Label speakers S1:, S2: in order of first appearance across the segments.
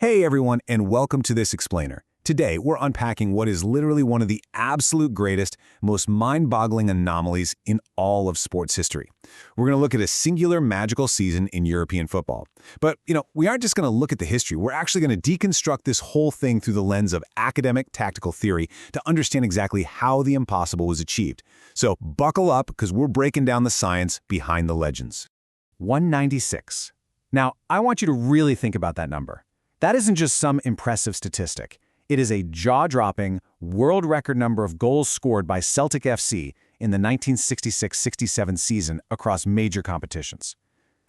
S1: Hey everyone, and welcome to this explainer. Today, we're unpacking what is literally one of the absolute greatest, most mind-boggling anomalies in all of sports history. We're going to look at a singular magical season in European football. But, we aren't just going to look at the history. We're actually going to deconstruct this whole thing through the lens of academic tactical theory to understand exactly how the impossible was achieved. So buckle up, because we're breaking down the science behind the legends. 196. Now, I want you to really think about that number. That isn't just some impressive statistic. It is a jaw-dropping, world record number of goals scored by Celtic FC in the 1966-67 season across major competitions.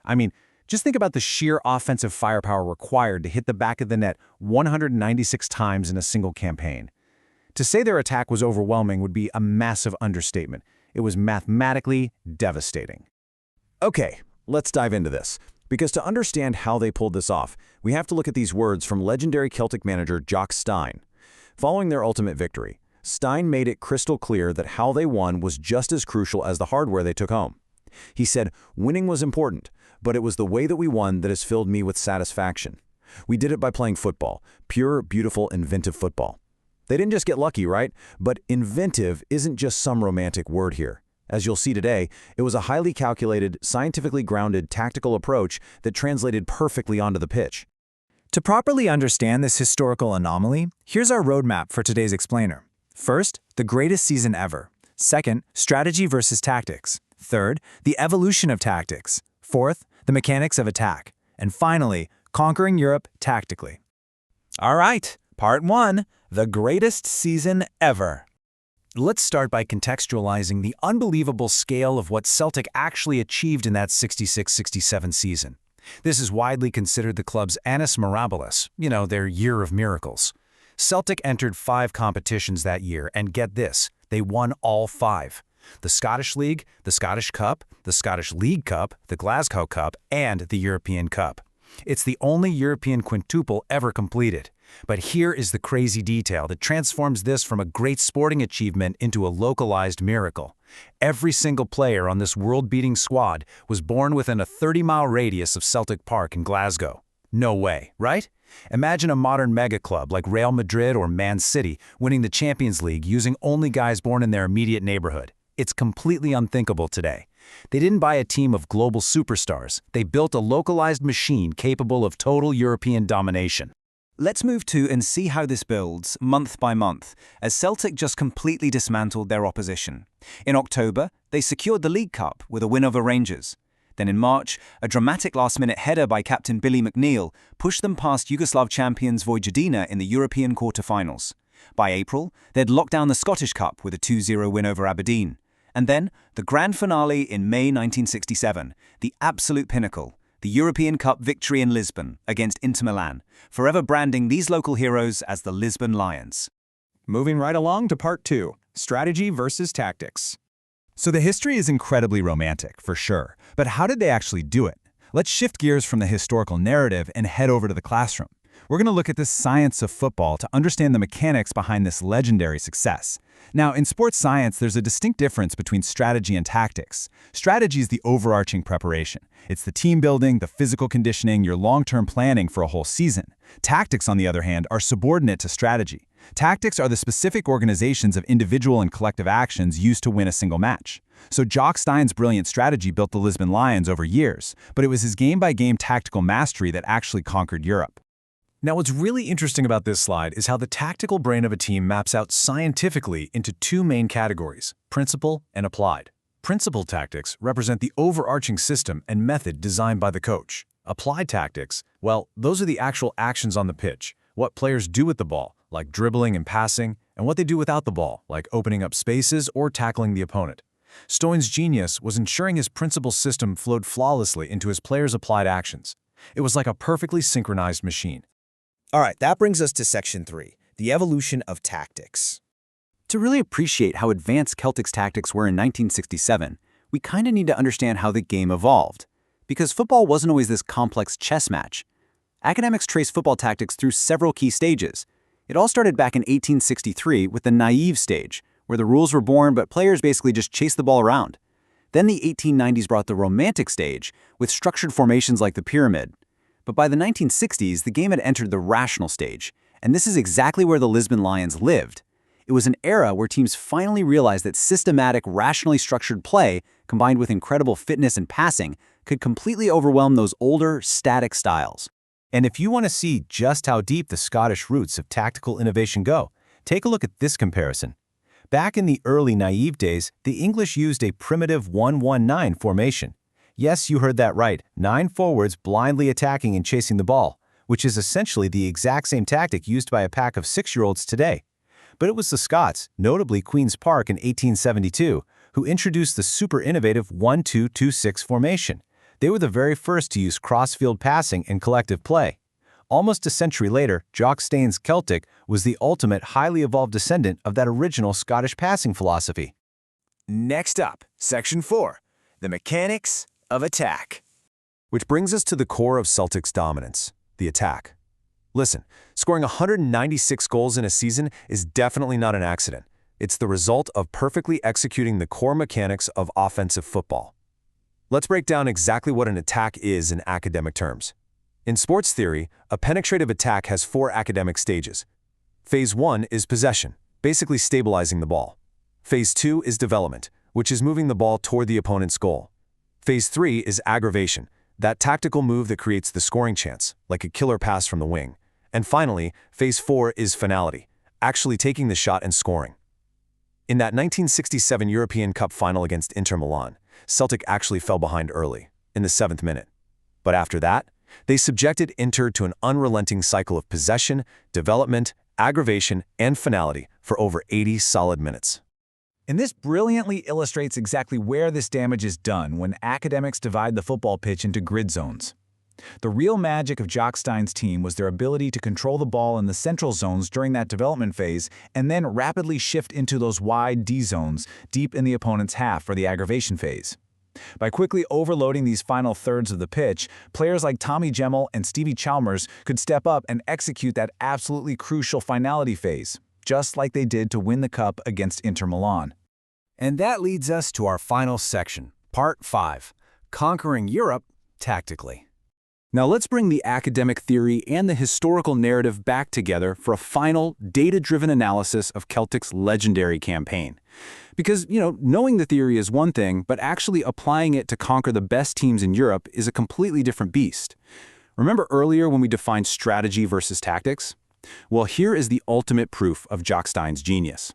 S1: I mean, just think about the sheer offensive firepower required to hit the back of the net 196 times in a single campaign. To say their attack was overwhelming would be a massive understatement. It was mathematically devastating.
S2: Okay, let's dive into this. Because to understand how they pulled this off, we have to look at these words from legendary Celtic manager Jock Stein. Following their ultimate victory, Stein made it crystal clear that how they won was just as crucial as the hardware they took home. He said, "Winning was important, but it was the way that we won that has filled me with satisfaction. We did it by playing football, pure, beautiful, inventive football." They didn't just get lucky, right? But inventive isn't just some romantic word here. As you'll see today, it was a highly calculated, scientifically grounded tactical approach that translated perfectly onto the pitch.
S3: To properly understand this historical anomaly, here's our roadmap for today's explainer. First, the greatest season ever. Second, strategy versus tactics. Third, the evolution of tactics. Fourth, the mechanics of attack. And finally, conquering Europe tactically. All right, part one, the greatest season ever. Let's start by contextualizing the unbelievable scale of what Celtic actually achieved in that 66-67 season. This is widely considered the club's annus mirabilis, their year of miracles. Celtic entered 5 competitions that year, and get this, they won all 5. The Scottish League, the Scottish Cup, the Scottish League Cup, the Glasgow Cup, and the European Cup. It's the only European quintuple ever completed. But here is the crazy detail that transforms this from a great sporting achievement into a localized miracle. Every single player on this world-beating squad was born within a 30-mile radius of Celtic Park in Glasgow. No way, right? Imagine a modern mega-club like Real Madrid or Man City winning the Champions League using only guys born in their immediate neighborhood. It's completely unthinkable today. They didn't buy a team of global superstars. They built a localized machine capable of total European domination.
S4: Let's move to and see how this builds, month by month, as Celtic just completely dismantled their opposition. In October, they secured the League Cup with a win over Rangers. Then in March, a dramatic last-minute header by captain Billy McNeil pushed them past Yugoslav champions Vojvodina in the European quarter-finals. By April, they'd locked down the Scottish Cup with a 2-0 win over Aberdeen. And then, the grand finale in May 1967, the absolute pinnacle, the European Cup victory in Lisbon against Inter Milan, forever branding these local heroes as the Lisbon Lions.
S3: Moving right along to part 2, strategy versus tactics. So the history is incredibly romantic, for sure. But how did they actually do it? Let's shift gears from the historical narrative and head over to the classroom. We're going to look at the science of football to understand the mechanics behind this legendary success. Now, in sports science, there's a distinct difference between strategy and tactics. Strategy is the overarching preparation. It's the team building, the physical conditioning, your long-term planning for a whole season. Tactics, on the other hand, are subordinate to strategy. Tactics are the specific organizations of individual and collective actions used to win a single match. So Jock Stein's brilliant strategy built the Lisbon Lions over years, but it was his game-by-game tactical mastery that actually conquered Europe. Now, what's really interesting about this slide is how the tactical brain of a team maps out scientifically into 2 main categories, principle and applied. Principle tactics represent the overarching system and method designed by the coach. Applied tactics, well, those are the actual actions on the pitch, what players do with the ball, like dribbling and passing, and what they do without the ball, like opening up spaces or tackling the opponent. Stein's genius was ensuring his principle system flowed flawlessly into his players' applied actions. It was like a perfectly synchronized machine.
S5: All right, that brings us to section 3, the evolution of tactics.
S4: To really appreciate how advanced Celtic's tactics were in 1967, we kind of need to understand how the game evolved. Because football wasn't always this complex chess match. Academics trace football tactics through several key stages. It all started back in 1863 with the naive stage, where the rules were born but players basically just chased the ball around. Then the 1890s brought the romantic stage, with structured formations like the pyramid. But by the 1960s, the game had entered the rational stage, and this is exactly where the Lisbon Lions lived. It was an era where teams finally realized that systematic, rationally structured play, combined with incredible fitness and passing, could completely overwhelm those older, static styles.
S1: And if you want to see just how deep the Scottish roots of tactical innovation go, take a look at this comparison. Back in the early naive days, the English used a primitive 1-1-9 formation. Yes, you heard that right, 9 forwards blindly attacking and chasing the ball, which is essentially the exact same tactic used by a pack of 6-year-olds today. But it was the Scots, notably Queen's Park in 1872, who introduced the super innovative 1-2-2-6 formation. They were the very first to use cross-field passing and collective play. Almost a century later, Jock Stein's Celtic was the ultimate highly evolved descendant of that original Scottish passing philosophy.
S3: Next up, Section 4, the mechanics of attack.
S2: Which brings us to the core of Celtic's dominance, the attack. Listen, scoring 196 goals in a season is definitely not an accident. It's the result of perfectly executing the core mechanics of offensive football. Let's break down exactly what an attack is in academic terms. In sports theory, a penetrative attack has 4 academic stages. Phase 1 is possession, basically stabilizing the ball. Phase 2 is development, which is moving the ball toward the opponent's goal. Phase 3 is aggravation, that tactical move that creates the scoring chance, like a killer pass from the wing. And finally, Phase 4 is finality, actually taking the shot and scoring. In that 1967 European Cup final against Inter Milan, Celtic actually fell behind early, in the 7th minute. But after that, they subjected Inter to an unrelenting cycle of possession, development, aggravation, and finality for over 80 solid minutes.
S3: And this brilliantly illustrates exactly where this damage is done when academics divide the football pitch into grid zones. The real magic of Jock Stein's team was their ability to control the ball in the central zones during that development phase and then rapidly shift into those wide D zones deep in the opponent's half for the aggravation phase. By quickly overloading these final thirds of the pitch, players like Tommy Gemmell and Stevie Chalmers could step up and execute that absolutely crucial finality phase, just like they did to win the cup against Inter Milan.
S4: And that leads us to our final section, Part 5, Conquering Europe Tactically. Now let's bring the academic theory and the historical narrative back together for a final, data-driven analysis of Celtic's legendary campaign. Because, knowing the theory is one thing, but actually applying it to conquer the best teams in Europe is a completely different beast. Remember earlier when we defined strategy versus tactics? Well, here is the ultimate proof of Jock Stein's genius.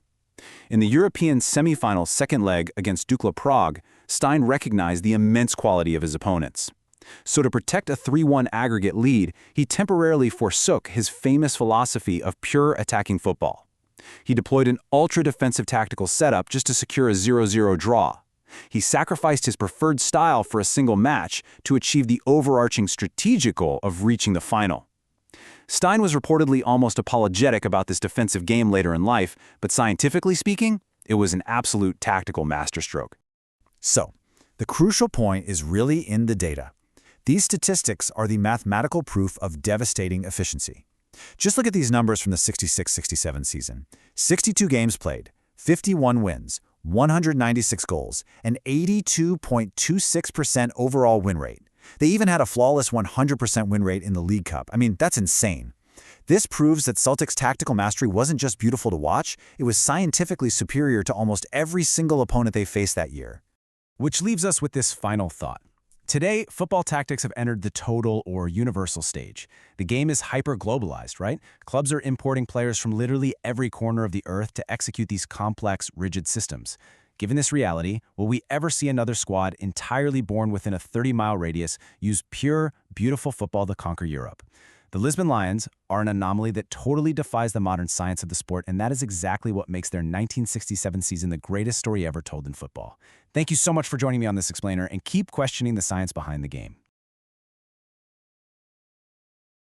S4: In the European semifinal second leg against Dukla Prague, Stein recognized the immense quality of his opponents. So to protect a 3-1 aggregate lead, he temporarily forsook his famous philosophy of pure attacking football. He deployed an ultra-defensive tactical setup just to secure a 0-0 draw. He sacrificed his preferred style for a single match to achieve the overarching strategic goal of reaching the final. Stein was reportedly almost apologetic about this defensive game later in life, but scientifically speaking, it was an absolute tactical masterstroke.
S3: So, the crucial point is really in the data. These statistics are the mathematical proof of devastating efficiency. Just look at these numbers from the 66-67 season. 62 games played, 51 wins, 196 goals, an 82.26% overall win rate. They even had a flawless 100% win rate in the League Cup. I mean, that's insane. This proves that Celtic's tactical mastery wasn't just beautiful to watch, it was scientifically superior to almost every single opponent they faced that year.
S1: Which leaves us with this final thought. Today, football tactics have entered the total or universal stage. The game is hyper-globalized, right? Clubs are importing players from literally every corner of the earth to execute these complex, rigid systems. Given this reality, will we ever see another squad entirely born within a 30-mile radius use pure, beautiful football to conquer Europe? The Lisbon Lions are an anomaly that totally defies the modern science of the sport, and that is exactly what makes their 1967 season the greatest story ever told in football. Thank you so much for joining me on this explainer, and keep questioning the science behind the game.